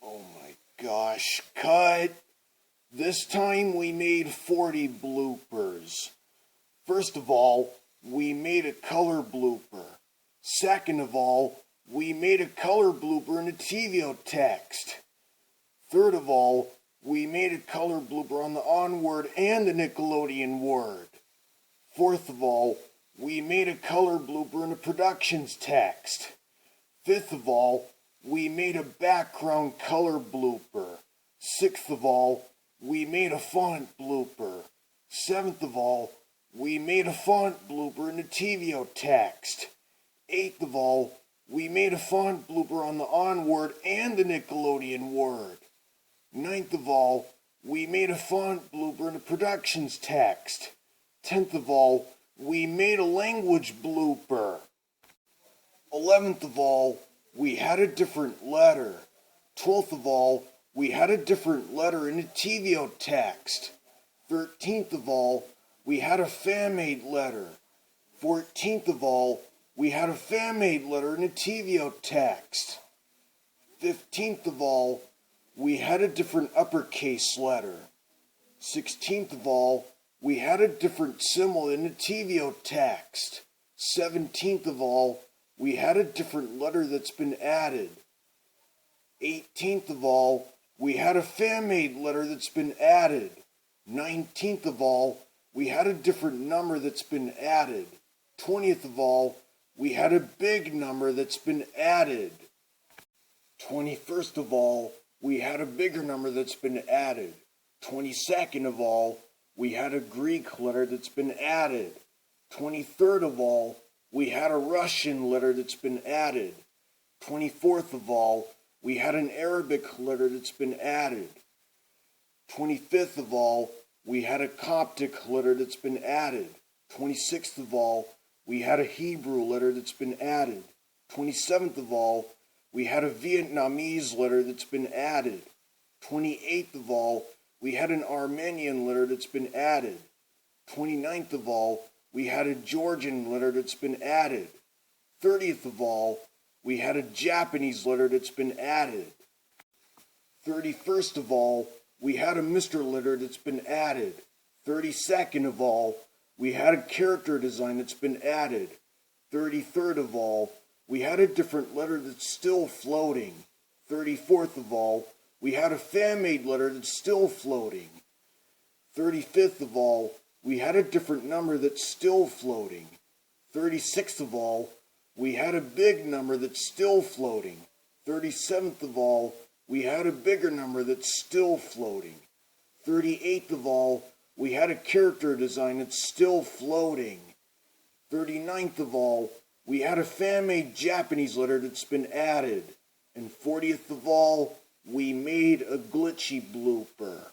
Oh my gosh, cut! This time we made 40 bloopers. First of all, we made a color blooper. Second of all, we made a color blooper in the TVO text. Third of all, we made a color blooper on the on word and the Nickelodeon word. Fourth of all, we made a color blooper in the productions text. Fifth of all, we made a background color blooper. Sixth of all, we made a font blooper. Seventh of all, we made a font blooper in the TVO text. Eighth of all, we made a font blooper on the on word and the Nickelodeon word. Ninth of all, we made a font blooper in the productions text. 10th of all, we made a language blooper. 11th of all, we had a different letter. 12th of all, we had a different letter in the TVO text. 13th of all, we had a fan-made letter. 14th of all, we had a fan-made letter in the TVO text. 15th of all, we had a different uppercase letter. 16th of all, we had a different symbol in the TVO text. 17th of all, we had a different letter that's been added. 18th of all, we had a fan-made letter that's been added. 19th of all, we had a different number that's been added. 20th of all, we had a big number that's been added. 21st of all, we had a bigger number that's been added. 22nd of all, we had a Greek letter that's been added. 23rd of all, we had a Russian letter that's been added. 24th of all, we had an Arabic letter that's been added. 25th of all, we had a Coptic letter that's been added. 26th of all, we had a Hebrew letter that's been added. 27th of all, we had a Vietnamese letter that's been added. 28th of all, we had an Armenian letter that's been added. 29th of all, we had a Georgian letter that's been added. 30th of all, we had a Japanese letter that's been added. 31st of all, we had a Mr. letter that's been added. 32nd of all, we had a character design that's been added. 33rd of all, we had a different letter that's still floating. 34th of all, we had a fan-made letter that's still floating. 35th of all, we had a different number that's still floating. 36th of all, we had a big number that's still floating. 37th of all, we had a bigger number that's still floating. 38th of all, we had a character design that's still floating. 39th of all, we had a fan-made Japanese letter that's been added. And 40th of all, we made a glitchy blooper.